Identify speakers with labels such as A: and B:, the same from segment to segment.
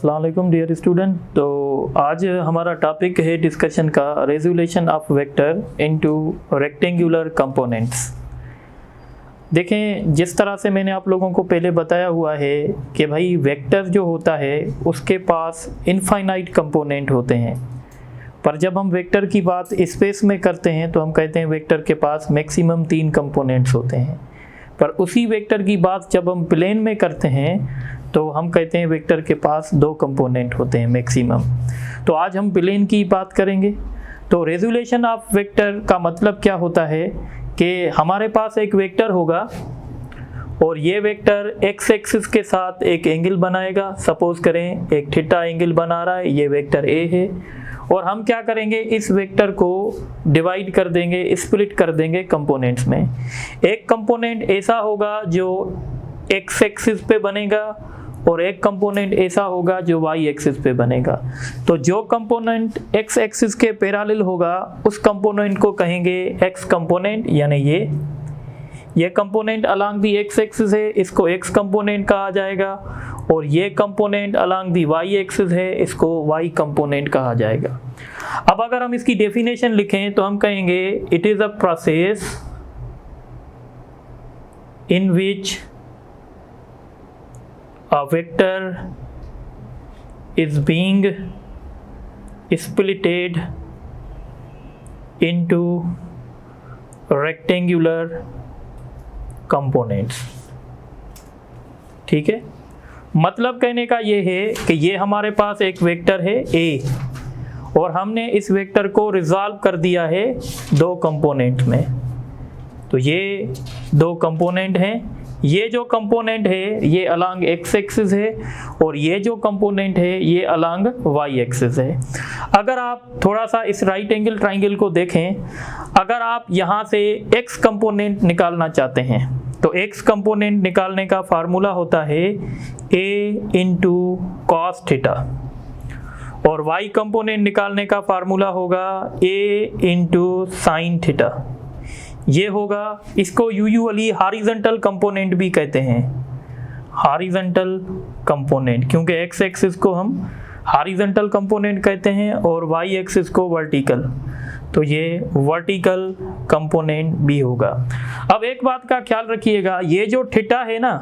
A: अस्सलाम वालेकुम dear student. तो आज हमारा टॉपिक है डिस्कशन का resolution of vector into rectangular components. देखें, जिस तरह से मैंने आप लोगों को पहले बताया हुआ है कि भाई वेक्टर जो होता है उसके पास इनफाइनाइट कंपोनेंट होते हैं, पर जब हम वेक्टर की बात स्पेस में करते हैं तो हम कहते हैं वेक्टर के पास मैक्सिमम 3 कंपोनेंट्स होते हैं। पर उसी वेक्टर की बात जब हम प्लेन में करते हैं तो हम कहते हैं वेक्टर के पास 2 कंपोनेंट होते हैं मैक्सिमम। तो आज हम प्लेन की बात करेंगे। तो रेजोल्यूशन ऑफ वेक्टर का मतलब क्या होता है कि हमारे पास एक वेक्टर होगा और ये वेक्टर एक्स एक्सिस के साथ एक एंगल बनाएगा। सपोज करें एक थीटा एंगल बना रहा है, ये वेक्टर ए है, और हम क्या करेंगे, इस वेक्टर को डिवाइड कर देंगे, स्प्लिट कर देंगे कंपोनेंट्स में। एक कंपोनेंट ऐसा होगा जो एक्स एक्सिस पे बनेगा और एक कंपोनेंट ऐसा होगा जो वाई एक्सिस पे बनेगा। तो जो कंपोनेंट एक्स एक्सिस के पैरेलल होगा उस कंपोनेंट को कहेंगे एक्स कंपोनेंट, यानी ये component along the x axis है, इसको एक्स कंपोनेंट कहा जाएगा, और ये component along the y axis है, इसको वाई कंपोनेंट कहा जाएगा। अब अगर हम इसकी डेफिनेशन लिखें तो हम कहेंगे it is a process in which a vector is being splitted into rectangular components। ठीक है, मतलब कहने का ये है कि ये हमारे पास एक वेक्टर है A और हमने इस वेक्टर को रिजॉल्व कर दिया है 2 कंपोनेंट में। तो ये 2 कंपोनेंट हैं। ये जो कंपोनेंट है ये अलोंग एक्स एक्सिस है और ये जो कंपोनेंट है ये अलोंग वाई एक्सिस है। अगर आप थोड़ा सा इस राइट एंगल ट्राइंगल को देखें, अगर आप यहाँ से एक्स कंपोनेंट निकालना चाहते हैं तो एक्स कंपोनेंट निकालने का फार्मूला होता है ए इंटू कॉस थीटा, और वाई कंपोनेंट निकालने का फार्मूला होगा ए इंटू साइन थीटा। ये होगा, इसको यूजुअली हॉरिजॉन्टल कंपोनेंट भी कहते हैं, हॉरिजॉन्टल कंपोनेंट, क्योंकि एक्स एक्सिस को हम हॉरिजॉन्टल कंपोनेंट कहते हैं और वाई एक्सिस को वर्टिकल, तो ये वर्टिकल कंपोनेंट भी होगा। अब एक बात का ख्याल रखिएगा, ये जो थीटा है ना,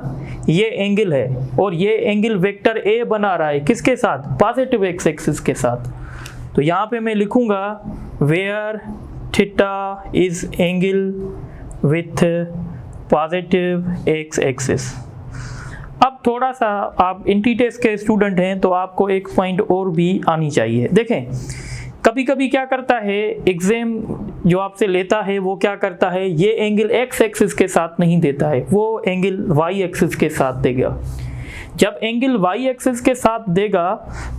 A: ये एंगल है और ये एंगल वेक्टर ए बना रहा है किसके साथ, पॉजिटिव एक्स एक्सिस के साथ। तो यहाँ पे मैं लिखूंगा where theta is angle with positive x axis. अब थोड़ा सा आप इंटीटेस के स्टूडेंट हैं तो आपको एक पॉइंट और भी आनी चाहिए। देखें, कभी कभी क्या करता है एग्जाम जो आपसे लेता है वो क्या करता है, ये एंगल एक्स एक्सिस के साथ नहीं देता है, वो एंगल वाई एक्सिस के साथ देगा। जब एंगल वाई एक्सिस के साथ देगा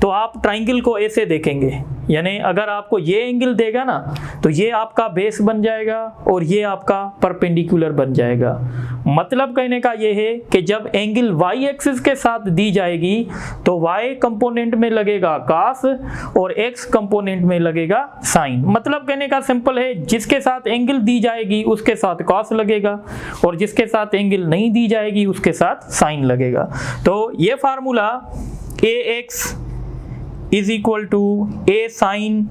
A: तो आप ट्राइंगल को ऐसे देखेंगे, यानी अगर आपको ये एंगल देगा ना तो ये आपका बेस बन जाएगा और ये आपका परपेंडिकुलर बन जाएगा। मतलब कहने का ये है कि जब एंगल वाई एक्सिस के साथ दी जाएगी तो वाई कंपोनेंट में लगेगा कॉस और एक्स कंपोनेंट में लगेगा साइन। मतलब कहने का सिंपल है, जिसके साथ एंगल दी जाएगी उसके साथ कॉस लगेगा और जिसके साथ एंगल नहीं दी जाएगी उसके साथ साइन लगेगा। तो ये formula a x is equal to a sine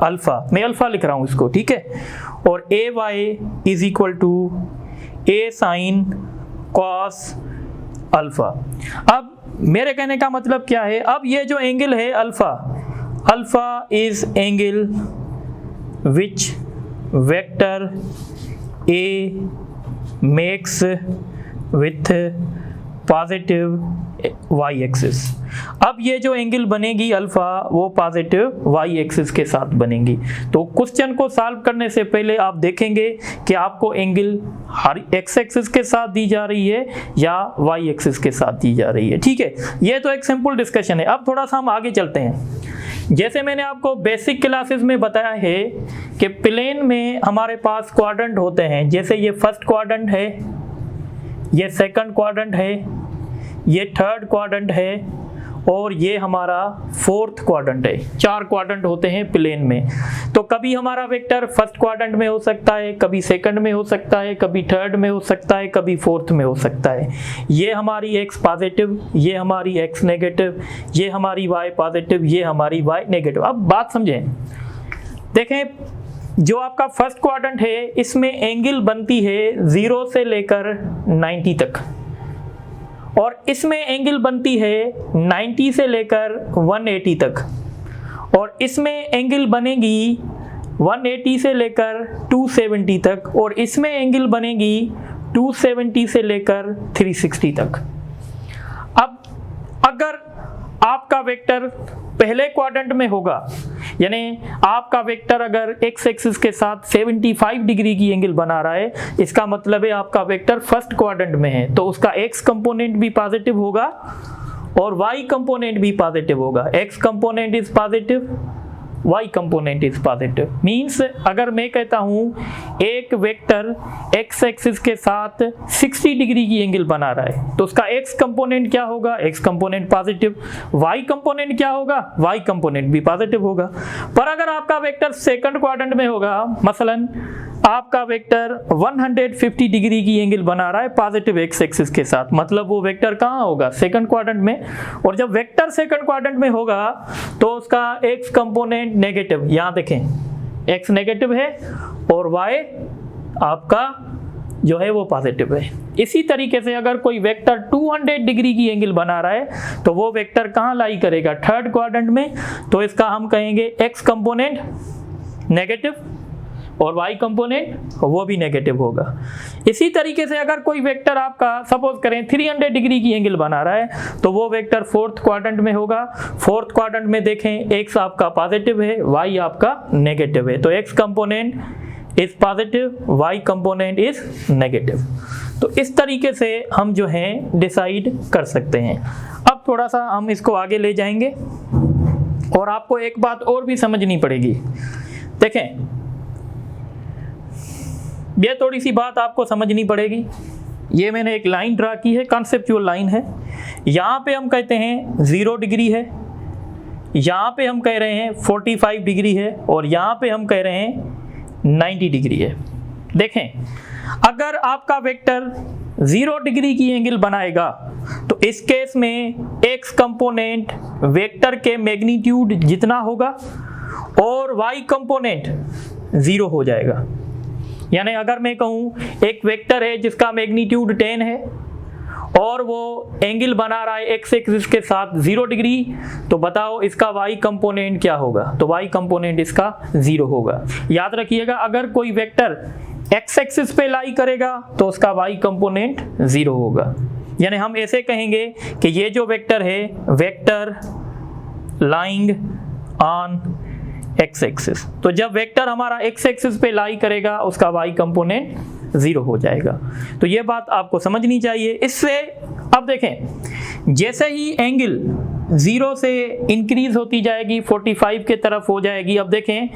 A: alpha, मैं अल्फा लिख रहा हूं इसको, ठीक है, और a y is equal to a sine cos alpha. अब मेरे कहने का मतलब क्या है, अब ये जो एंगल है alpha, alpha is angle which vector a makes with positive y axis. अब ये जो एंगल बनेगी अल्फा वो पॉजिटिव वाई एक्सिस के साथ बनेगी। तो क्वेश्चन को सॉल्व करने से पहले आप देखेंगे कि आपको एंगल एक्स एक्सिस के साथ दी जा रही है या वाई एक्सिस के साथ दी जा रही है, ठीक है। ये तो एक सिंपल डिस्कशन है। अब थोड़ा सा हम आगे चलते हैं। जैसे मैंने आपको बेसिक क्लासेस में बताया है कि प्लेन में हमारे पास क्वाड्रेंट होते हैं, जैसे ये फर्स्ट क्वाड्रेंट है, ये सेकंड क्वाड्रेंट है, ये थर्ड क्वाड्रेंट है और ये हमारा फोर्थ क्वाड्रेंट है। 4 क्वाड्रेंट होते हैं प्लेन में, तो कभी हमारा वेक्टर फर्स्ट क्वाड्रेंट में हो सकता है, कभी सेकंड में हो सकता है, कभी थर्ड में हो सकता है, कभी फोर्थ में हो सकता है। ये हमारी एक्स पॉजिटिव, ये हमारी एक्स नेगेटिव, ये हमारी वाई पॉजिटिव, ये हमारी वाई नेगेटिव। अब बात समझें, देखें जो आपका फर्स्ट क्वाड्रेंट है इसमें एंगल बनती है 0 से लेकर 90 तक, और इसमें एंगल बनती है 90 से लेकर 180 तक, और इसमें एंगल बनेगी 180 से लेकर 270 तक, और इसमें एंगल बनेगी 270 से लेकर 360 तक। अब अगर आपका वेक्टर पहले क्वाड्रेंट में होगा, यानी आपका वेक्टर अगर एक्स एक्सिस के साथ 75 डिग्री की एंगल बना रहा है, इसका मतलब है आपका वेक्टर फर्स्ट क्वाड्रेंट में है, तो उसका एक्स कंपोनेंट भी पॉजिटिव होगा और वाई कंपोनेंट भी पॉजिटिव होगा। X component is positive, y component is positive. Means अगर मैं कहता हूं एक वेक्टर एक्स एक्सिस के साथ 60 डिग्री की एंगल बना रहा है, तो उसका एक्स कंपोनेंट क्या होगा? X component positive. Y component क्या होगा? वाई कंपोनेंट भी पॉजिटिव होगा। पर अगर आपका वेक्टर सेकंड क्वाड्रेंट में होगा, मसलन आपका वेक्टर 150 डिग्री की एंगल बना रहा है पॉजिटिव एक्स एक्सिस के साथ, मतलब वो वेक्टर कहाँ होगा? सेकंड क्वाड्रेंट में। और जब वेक्टर सेकंड क्वाड्रेंट में होगा तो उसका एक्स कंपोनेंट नेगेटिव, यहाँ देखें एक्स नेगेटिव है और वाई आपका जो है वो पॉजिटिव है। इसी तरीके से अगर कोई वेक्टर 200 डिग्री की एंगल बना रहा है तो वो वेक्टर कहाँ लाई करेगा? थर्ड क्वाड्रेंट में। तो इसका हम कहेंगे एक्स कंपोनेंट नेगेटिव और y कंपोनेंट वो भी नेगेटिव होगा। इसी तरीके से अगर कोई वेक्टर आपका सपोज करें 300 डिग्री की एंगल बना रहा है तो वो वेक्टर फोर्थ क्वाड्रेंट में होगा। फोर्थ क्वाड्रेंट में देखें x आपका पॉजिटिव है, y आपका नेगेटिव है, तो x component is positive, y component is negative. तो इस तरीके से हम जो है डिसाइड कर सकते हैं। अब थोड़ा सा हम इसको आगे ले जाएंगे और आपको एक बात और भी समझनी पड़ेगी। देखें ये थोड़ी सी बात आपको समझनी पड़ेगी। ये मैंने एक लाइन ड्रा की है, कॉन्सेप्चुअल लाइन है। यहाँ पे हम कहते हैं 0 डिग्री है, यहाँ पे हम कह रहे हैं 45 डिग्री है, और यहाँ पे हम कह रहे हैं 90 डिग्री है। देखें अगर आपका वेक्टर 0 डिग्री की एंगल बनाएगा तो इस केस में एक्स कंपोनेंट वेक्टर के मैग्नीट्यूड जितना होगा और वाई कंपोनेंट 0 हो जाएगा। यानी अगर मैं कहूँ एक वेक्टर है जिसका मैग्नीट्यूड 10 है और वो एंगल बना रहा है एक्स एक्सिस के साथ 0 डिग्री, तो बताओ इसका वाई कंपोनेंट क्या होगा? तो वाई कंपोनेंट इसका 0 होगा। याद रखिएगा अगर कोई वेक्टर एक्स एक्सिस पे लाई करेगा तो उसका वाई कंपोनेंट 0 होगा। यानी हम ऐसे कहेंगे कि ये जो वेक्टर है vector lying on x axis, तो जब वेक्टर हमारा एक्स एक्सिस पे लाई करेगा उसका वाई कंपोनेंट 0 हो जाएगा। तो ये बात आपको समझनी चाहिए। इससे अब देखें जैसे ही एंगल 0 से इंक्रीज होती जाएगी 45 के तरफ हो जाएगी। अब देखें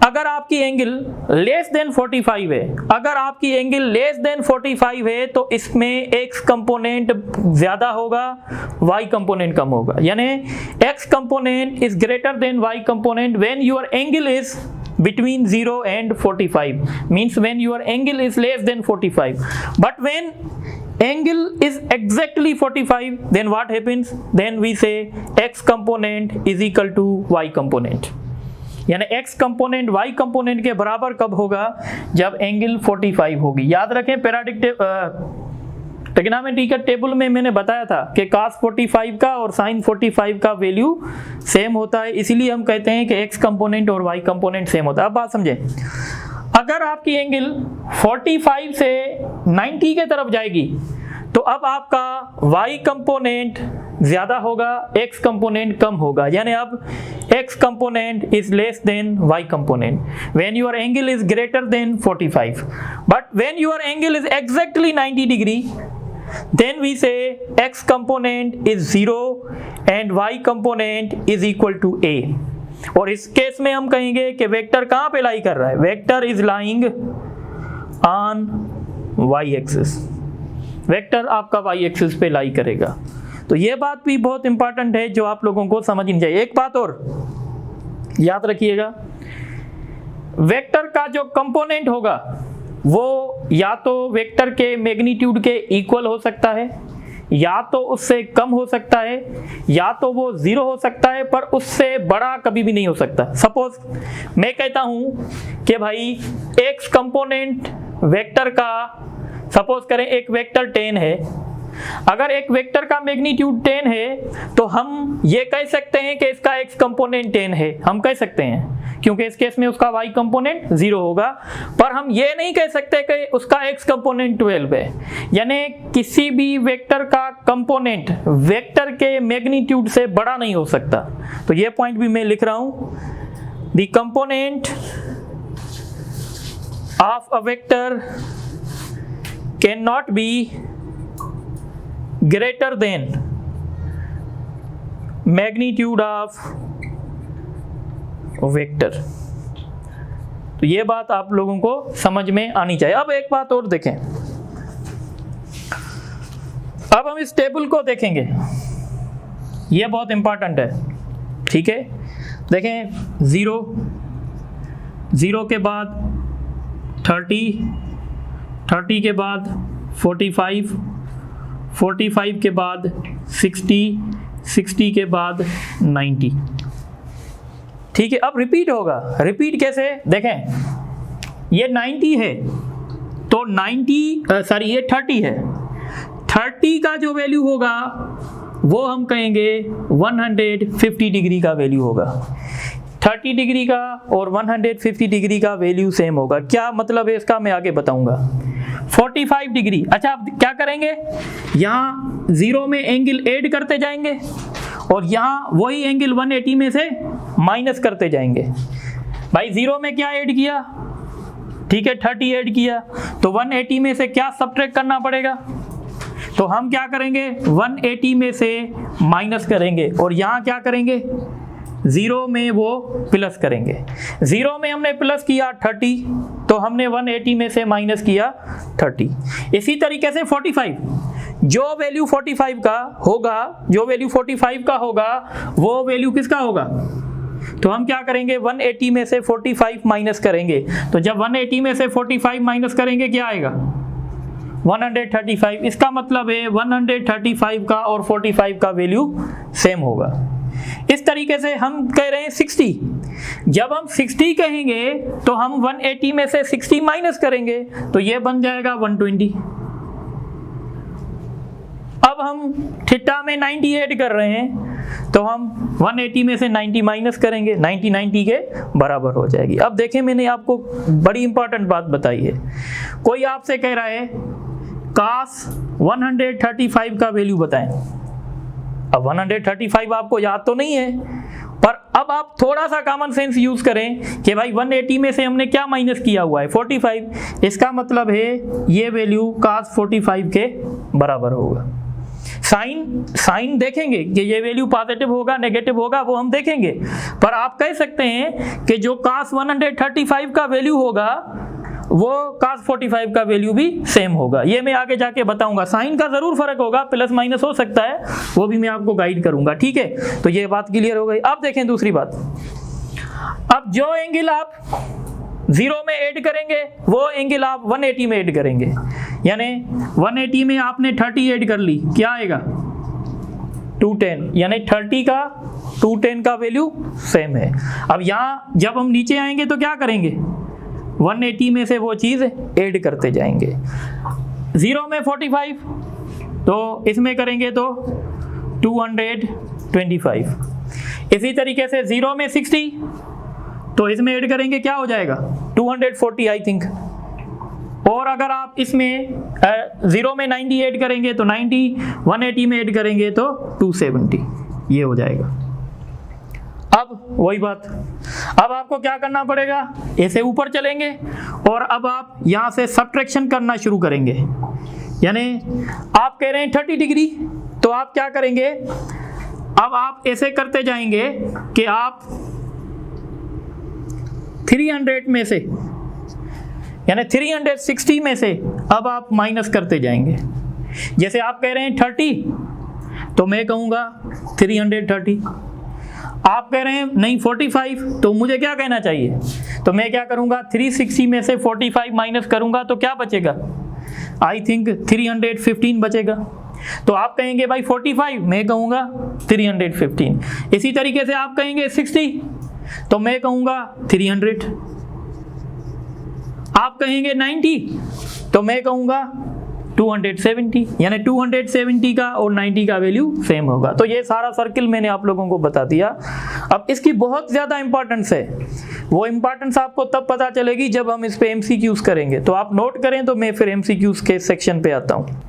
A: अगर आपकी एंगल लेस देन 45 है, अगर आपकी एंगल लेस देन 45 है तो इसमें एक्स कंपोनेंट ज्यादा होगा, वाई कंपोनेंट कम होगा। यानी x component is greater than y component when your angle is between 0 and 45, means when your angle is less than 45. But when angle is exactly 45, then what happens? Then we say x component is equal to y component. यानी x component y component के बराबर कब होगा? जब angle 45 होगी। याद रखें पैराडिक trigonometry का टेबल में मैंने बताया था कि cos 45 का और sin 45 का वैल्यू सेम होता है, इसीलिए हम कहते हैं कि x कंपोनेंट और y कंपोनेंट सेम होता है। अब बात समझें, अगर आपकी एंगल 45 से 90 के तरफ जाएगी तो अब आपका y कंपोनेंट ज्यादा होगा, x कंपोनेंट कम होगा। यानी अब x component is less than y component when your angle is greater then 45, but when your angle is exactly 90 degree, then we say x component is 0 and y component is equal to a। और इस case में हम कहेंगे कि vector कहाँ पे लाई कर रहा है? Vector is lying on y axis, vector आपका y एक्सिस पे लाई करेगा। तो ये बात भी बहुत इंपॉर्टेंट है जो आप लोगों को समझनी चाहिए। एक बात और याद रखिएगा, वेक्टर का जो कंपोनेंट होगा वो या तो वेक्टर के मैग्नीट्यूड के इक्वल हो सकता है, या तो उससे कम हो सकता है, या तो वो 0 हो सकता है, पर उससे बड़ा कभी भी नहीं हो सकता। सपोज मैं कहता हूं कि भाई x कंपोनेंट वेक्टर का, सपोज करें एक वेक्टर 10 है, अगर एक वेक्टर का मैग्नीट्यूड 10 है तो हम ये कह सकते हैं कि इसका x कंपोनेंट 10 है, हम कह सकते हैं, क्योंकि इस केस में उसका y कंपोनेंट 0 होगा। पर हम ये नहीं कह सकते कि उसका x कंपोनेंट 12 है। यानी किसी भी वेक्टर का कंपोनेंट वेक्टर के मैग्नीट्यूड से बड़ा नहीं हो सकता। तो ये पॉइंट भी मैं लिख रहा हूं, the component of a vector can not be greater than magnitude of vector। तो ये बात आप लोगों को समझ में आनी चाहिए। अब एक बात और देखें, अब हम इस टेबल को देखेंगे, ये बहुत इंपॉर्टेंट है, ठीक है। देखें 0, 0 के बाद 30, 30 के बाद 45, 45 के बाद 60, 60 के बाद 90, ठीक है। अब रिपीट होगा, रिपीट कैसे, देखें ये 90 है तो ये 30 है, 30 का जो वैल्यू होगा वो हम कहेंगे 150 डिग्री का वैल्यू होगा। 30 डिग्री का और 150 डिग्री का वैल्यू सेम होगा। क्या मतलब है इसका, मैं आगे बताऊंगा। 45 डिग्री, अच्छा आप क्या करेंगे, यहाँ 0 में एंगल ऐड करते जाएंगे और यहाँ वही एंगल 180 में से माइनस करते जाएंगे। भाई 0 में क्या ऐड किया, ठीक है 30 ऐड किया, तो 180 में से क्या सब्ट्रैक्ट करना पड़ेगा, तो हम क्या करेंगे 180 में से माइनस करेंगे और यहाँ क्या करेंगे 0 में वो प्लस करेंगे। 0 में हमने प्लस किया 30, तो हमने 180 में से माइनस किया 30। इसी तरीके से 45, जो वैल्यू 45 का होगा, जो वैल्यू 45 का होगा वो वैल्यू किसका होगा, तो हम क्या करेंगे 180 में से 45 माइनस करेंगे। तो जब 180 में से 45 माइनस करेंगे क्या आएगा 135। इसका मतलब है 135 का और 45 का वैल्यू सेम होगा। इस तरीके से हम कह रहे हैं 60, जब हम 60 कहेंगे तो हम 180 में से 60 माइनस करेंगे तो ये बन जाएगा 120। अब हम थीटा में 90 ऐड कर रहे हैं तो हम 180 में से 90 माइनस करेंगे, 90 के बराबर हो जाएगी। अब देखें मैंने आपको बड़ी इंपॉर्टेंट बात बताई है, कोई आपसे कह रहा है cos 135 का वैल्यू बताएं। अब 135 आपको याद तो नहीं है, पर अब आप थोड़ा सा कॉमन सेंस यूज करें कि भाई 180 में से हमने क्या माइनस किया हुआ है 45, इसका मतलब है ये वैल्यू cos 45 के बराबर होगा। साइन देखेंगे कि ये वैल्यू पॉजिटिव होगा नेगेटिव होगा वो हम देखेंगे, पर आप कह सकते हैं कि जो cos 135 का वैल्यू होगा वो cos 45 का वैल्यू भी सेम होगा। ये मैं आगे जाके बताऊंगा, साइन का जरूर फर्क होगा, प्लस माइनस हो सकता है, वो भी मैं आपको गाइड करूंगा, ठीक है। तो ये बात क्लियर हो गई। अब देखें दूसरी बात, अब जो एंगल आप 0 में ऐड करेंगे वो एंगल आप 180 में ऐड करेंगे, यानी 180 में आपने 30 ऐड कर ली, क्या आएगा 210, यानी 30 का 210 का वैल्यू सेम है। अब यहाँ जब हम नीचे आएंगे तो क्या करेंगे 180 में से वो चीज़ ऐड करते जाएंगे। 0 में 45 तो इसमें करेंगे तो 225। इसी तरीके से 0 में 60 तो इसमें ऐड करेंगे क्या हो जाएगा 240 आई थिंक। और अगर आप इसमें 0 में 90 ऐड करेंगे तो 90, 180 में ऐड करेंगे तो 270, ये हो जाएगा। अब वही बात, अब आपको क्या करना पड़ेगा, ऐसे ऊपर चलेंगे और अब आप यहाँ से सब्ट्रैक्शन करना शुरू करेंगे। यानी आप कह रहे हैं 30 डिग्री, तो आप क्या करेंगे, अब आप ऐसे करते जाएंगे कि आप 300 में से यानी 360 में से अब आप माइनस करते जाएंगे। जैसे आप कह रहे हैं 30, तो मैं कहूँगा 330। आप कह रहे हैं नहीं 45, तो मुझे क्या कहना चाहिए? तो मैं क्या करूँगा, 360 में से 45 माइनस करूँगा तो क्या बचेगा? आई थिंक 315 बचेगा। तो आप कहेंगे भाई 45, मैं कहूँगा 315। इसी तरीके से आप कहेंगे 60, तो मैं कहूँगा 300। आप कहेंगे 90, तो मैं कहूँगा 270, यानी 270 का और 90 का वैल्यू सेम होगा। तो ये सारा सर्किल मैंने आप लोगों को बता दिया। अब इसकी बहुत ज़्यादा इंपॉर्टेंस है, वो इंपॉर्टेंस आपको तब पता चलेगी जब हम इस पे MCQs करेंगे। तो आप नोट करें, तो मैं फिर MCQs के सेक्शन पे आता हूँ।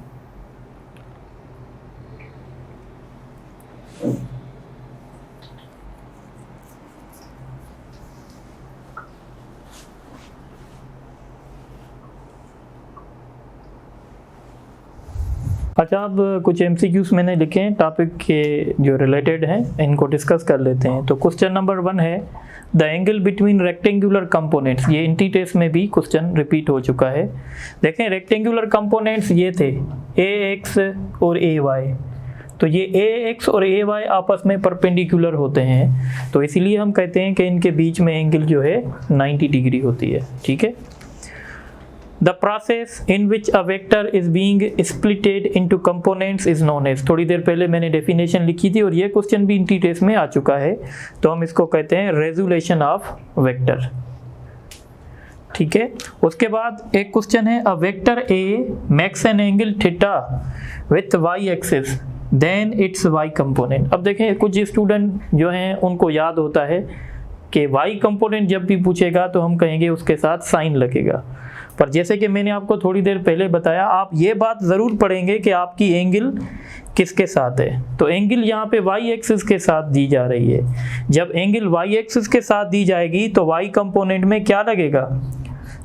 A: अच्छा, अब कुछ MCQs मैंने लिखे हैं टॉपिक के जो रिलेटेड हैं, इनको डिस्कस कर लेते हैं। तो क्वेश्चन नंबर 1 है the angle between rectangular components. ये इंटी टेस्ट में भी क्वेश्चन रिपीट हो चुका है। देखें, रेक्टेंगुलर कंपोनेंट्स ये थे AX और AY। तो ये AX और AY आपस में परपेंडिकुलर होते हैं, तो इसीलिए हम कहते हैं कि इनके बीच में एंगल जो है 90 डिग्री होती है। ठीक है। The process in which a vector is being splitted into components is known as। थोड़ी देर पहले मैंने डेफिनेशन लिखी थी और ये क्वेश्चन भी इंटी टेस्ट में आ चुका है, तो हम इसको कहते हैं रेजुलेशन ऑफ वेक्टर। ठीक है। उसके बाद एक क्वेश्चन है, अ vector A makes an angle theta with y axis then its y component। अब देखें, कुछ स्टूडेंट जो हैं उनको याद होता है कि y कंपोनेंट जब भी पूछेगा तो हम कहेंगे उसके साथ साइन लगेगा। पर जैसे कि मैंने आपको थोड़ी देर पहले बताया, आप ये बात ज़रूर पढ़ेंगे कि आपकी एंगल किसके साथ है। तो एंगल यहाँ पे y एक्सिस के साथ दी जा रही है। जब एंगल y एक्सिस के साथ दी जाएगी तो y कंपोनेंट में क्या लगेगा?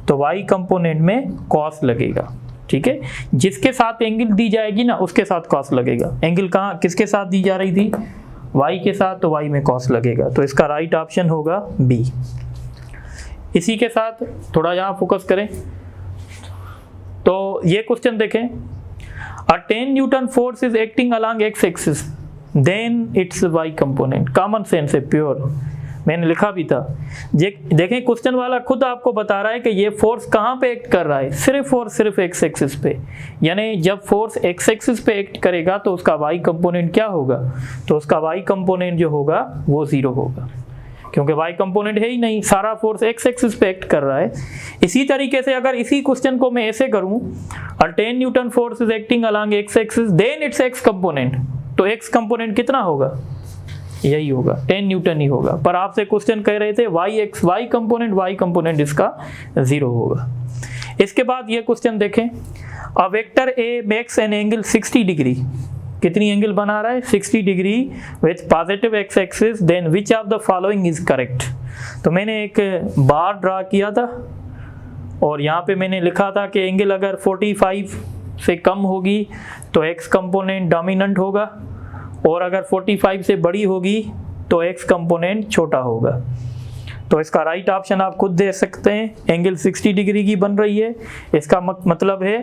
A: तो y कंपोनेंट में cos लगेगा। ठीक है। जिसके साथ एंगल दी जाएगी ना, उसके साथ cos लगेगा। एंगल कहाँ किसके साथ दी जा रही थी? y के साथ, तो y में cos लगेगा। तो इसका राइट ऑप्शन होगा B। इसी के साथ थोड़ा यहाँ फोकस करें, तो ये क्वेश्चन देखें, uh 10 newton force is acting along x axis then its y component. Common sense है, प्योर, मैंने लिखा भी था। देखें, क्वेश्चन वाला खुद आपको बता रहा है कि ये फोर्स कहाँ पे एक्ट कर रहा है, सिर्फ और सिर्फ x एक्सिस पे। यानी जब फोर्स x एक्सिस पे एक्ट करेगा तो उसका y कंपोनेंट क्या होगा? तो उसका y कंपोनेंट जो होगा वो 0 होगा, क्योंकि y कंपोनेंट है ही नहीं, सारा फोर्स x एक्सिस पे एक्ट कर रहा है। इसी तरीके से अगर इसी क्वेश्चन को मैं ऐसे करूं, uh 10 newton force is acting along x axis then its x component, तो x कंपोनेंट कितना होगा? यही होगा, 10 न्यूटन ही होगा। पर आपसे क्वेश्चन कह रहे थे y कंपोनेंट इसका 0 होगा। इसके बाद ये क्वेश्चन देखें, uh vector A makes an angle 60 degree. कितनी एंगल बना रहा है? 60 degree with positive x axis, then which of the following is correct. तो मैंने एक बार ड्रा किया था और यहाँ पे मैंने लिखा था कि एंगल अगर 45 से कम होगी तो x कंपोनेंट डोमिनेंट होगा, और अगर 45 से बड़ी होगी तो x कंपोनेंट छोटा होगा। तो इसका राइट ऑप्शन आप खुद दे सकते हैं, एंगल 60 डिग्री की बन रही है, इसका मतलब है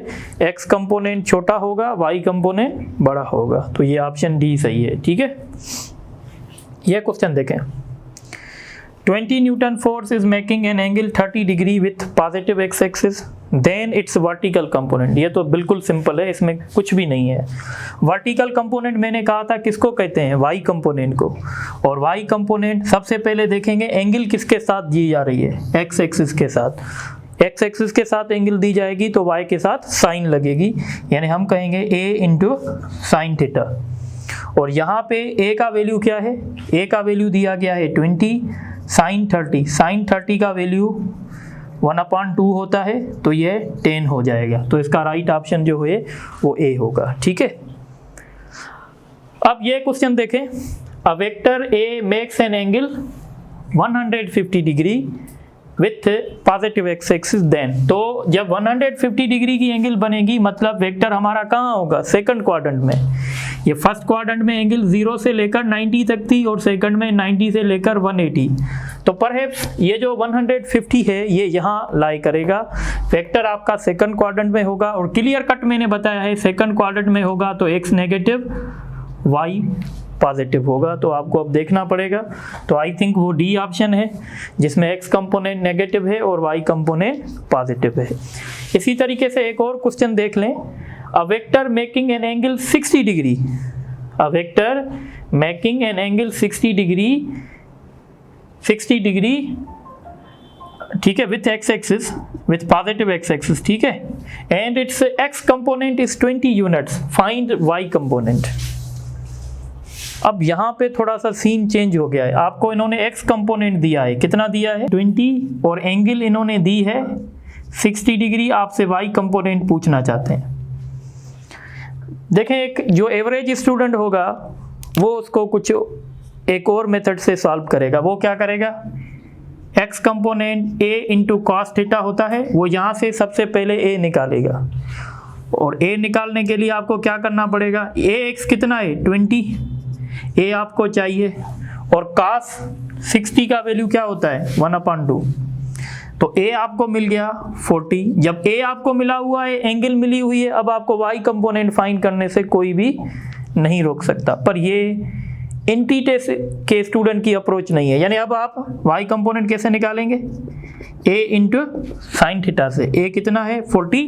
A: x कंपोनेंट छोटा होगा, y कंपोनेंट बड़ा होगा। तो ये ऑप्शन डी सही है। ठीक है। ये क्वेश्चन देखें, 20 newton force is making an angle 30 degree with positive x axis then its vertical component. ये तो बिल्कुल सिंपल है, इसमें कुछ भी नहीं है। वर्टिकल कंपोनेंट मैंने कहा था किसको कहते हैं? y कंपोनेंट को। और y कंपोनेंट सबसे पहले देखेंगे एंगल किसके साथ दी जा रही है? x एक्सिस के साथ। x एक्सिस के साथ एंगल दी जाएगी तो y के साथ साइन लगेगी, यानी हम कहेंगे a इंटू साइन थीटा। और यहाँ पे a का वैल्यू क्या है? a का वैल्यू दिया गया है 20, साइन 30। साइन 30 का वैल्यू 1/2 होता है, तो ये 10 हो जाएगा। तो इसका राइट ऑप्शन जो है वो A होगा। ठीक है। अब ये क्वेश्चन देखें, uh vector A makes an angle 150 degree with positive x axis then. तो जब 150 डिग्री की एंगल बनेगी मतलब वेक्टर हमारा कहाँ होगा? सेकंड क्वाड्रेंट में। ये फर्स्ट क्वाड्रेंट में एंगल 0 से लेकर 90 तक थी और सेकंड में 90 से लेकर 180। तो परहैप्स ये जो 150 है ये यहाँ लाई करेगा। वेक्टर आपका सेकंड क्वाड्रेंट में होगा और क्लियर कट मैंने बताया है सेकंड क्वाड्रेंट में होगा तो x नेगेटिव y पॉजिटिव होगा। तो आपको अब देखना पड़ेगा। तो आई थिंक वो डी ऑप्शन है जिसमें x कंपोनेंट नेगेटिव है और y कंपोनेंट पॉजिटिव है। इसी तरीके से एक और क्वेश्चन देख लें। A vector making an angle 60 degree, a vector making an angle 60 degree, ठीक है, with x axis, with positive x axis, ठीक है, and it's x component is 20 units, find y component. अब यहाँ पे थोड़ा सा सीन चेंज हो गया है। आपको इन्होंने x कंपोनेंट दिया है, कितना दिया है 20, और एंगल इन्होंने दी है 60 डिग्री। आपसे y कंपोनेंट पूछना चाहते हैं। देखें, एक जो एवरेज स्टूडेंट होगा वो उसको कुछ एक और मेथड से सॉल्व करेगा। वो क्या करेगा, x component a into cos theta होता है, वो यहाँ से सबसे पहले a निकालेगा, और a निकालने के लिए आपको क्या करना पड़ेगा, ax कितना है 20, a आपको चाहिए, और cos 60 का वैल्यू क्या होता है 1/2, तो a आपको मिल गया 40। जब a आपको मिला हुआ है, एंगल मिली हुई है, अब आपको y कंपोनेंट फाइंड करने से कोई भी नहीं रोक सकता। पर ये एंटी टेस्ट के स्टूडेंट की अप्रोच नहीं है। यानी अब आप y कंपोनेंट कैसे निकालेंगे, a इंटू साइन थीटा से। a कितना है 40,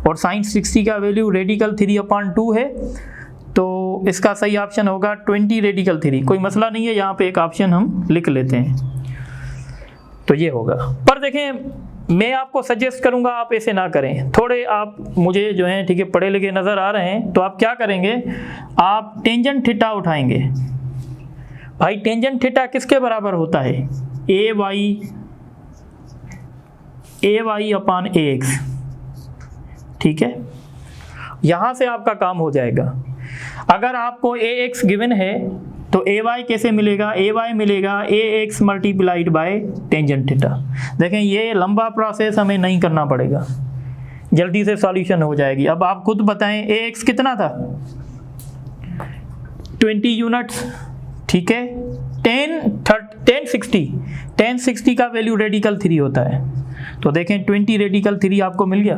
A: और साइन 60 का वैल्यू रेडिकल 3/2 है, तो इसका सही ऑप्शन होगा 20 रेडिकल 3। कोई मसला नहीं है, यहाँ पे एक ऑप्शन हम लिख लेते हैं, तो ये होगा। पर देखें, मैं आपको सजेस्ट करूंगा आप ऐसे ना करें। थोड़े आप मुझे जो है, ठीक है, पढ़े लिखे नज़र आ रहे हैं, तो आप क्या करेंगे, आप टेंजेंट थीटा उठाएंगे। भाई टेंजेंट थीटा किसके बराबर होता है, ay अपान ax, ठीक है। यहाँ से आपका काम हो जाएगा। अगर आपको ax गिवन है तो ay कैसे मिलेगा, ay मिलेगा ax multiplied by tangent theta. देखें, ये लंबा प्रोसेस हमें नहीं करना पड़ेगा, जल्दी से सॉल्यूशन हो जाएगी। अब आप खुद बताएं, ax कितना था 20 यूनिट्स, ठीक है। 10 60 का वैल्यू रेडिकल 3 होता है, तो देखें 20 रेडिकल 3 आपको मिल गया।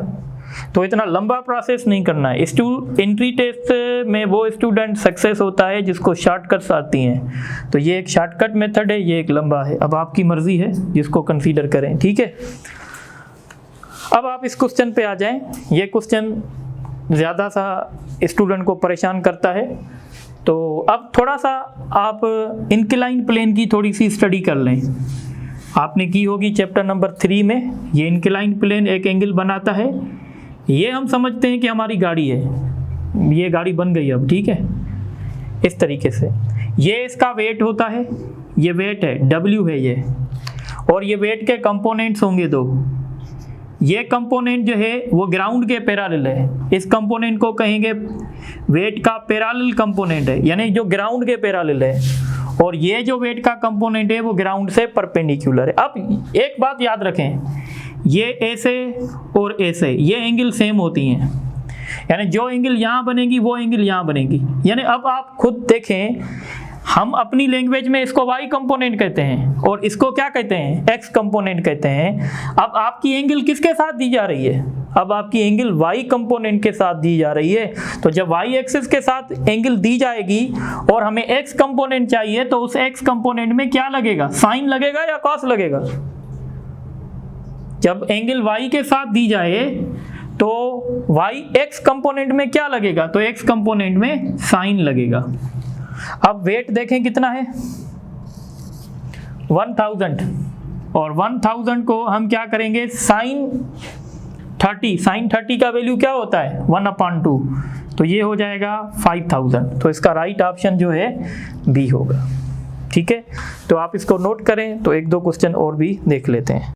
A: तो इतना लंबा प्रोसेस नहीं करना है। एंट्री टेस्ट में वो स्टूडेंट सक्सेस होता है जिसको शॉर्टकट्स आती हैं। तो ये एक शॉर्टकट मेथड है, ये एक लंबा है। अब आपकी मर्जी है जिसको कंसीडर करें, ठीक है। अब आप इस क्वेश्चन पे आ जाएं। ये क्वेश्चन ज़्यादा सा स्टूडेंट को परेशान करता है। तो अब थोड़ा सा आप इंक्लाइन प्लेन की थोड़ी सी स्टडी कर लें। आपने की होगी चैप्टर नंबर 3 में। ये इंक्लाइन प्लेन एक एंगल बनाता है। ये हम समझते हैं कि हमारी गाड़ी है, ये गाड़ी बन गई अब, ठीक है, इस तरीके से। ये इसका वेट होता है, ये वेट है W है ये, और ये वेट के कंपोनेंट्स होंगे 2। ये कंपोनेंट जो है वो ग्राउंड के पैरेलल है। इस कंपोनेंट को कहेंगे वेट का पैरेलल कंपोनेंट है, यानी जो ग्राउंड के पैरेलल है। और ये जो वेट का कंपोनेंट है वो ग्राउंड से परपेंडिकुलर है। अब एक बात याद रखें, ये ऐसे और ऐसे ये एंगल सेम होती हैं, यानी जो एंगल यहाँ बनेगी वो एंगल यहाँ बनेगी। यानी अब आप खुद देखें, हम अपनी लैंग्वेज में इसको y कंपोनेंट कहते हैं और इसको क्या कहते हैं, x कंपोनेंट कहते हैं। अब आपकी एंगल किसके साथ दी जा रही है, अब आपकी एंगल y कंपोनेंट के साथ दी जा रही है। तो जब y एक्सिस के साथ एंगल दी जाएगी और हमें x कंपोनेंट चाहिए, तो उस x कंपोनेंट में क्या लगेगा, साइन लगेगा या कॉस लगेगा। जब एंगल y के साथ दी जाए तो y x कंपोनेंट में क्या लगेगा, तो x कंपोनेंट में साइन लगेगा। अब वेट देखें कितना है 1000, और 1000 को हम क्या करेंगे, साइन 30 का वैल्यू क्या होता है 1/2, तो ये हो जाएगा 5000। तो इसका राइट ऑप्शन जो है बी होगा, ठीक है। तो आप इसको नोट करें। तो 1-2 क्वेश्चन और भी देख लेते हैं।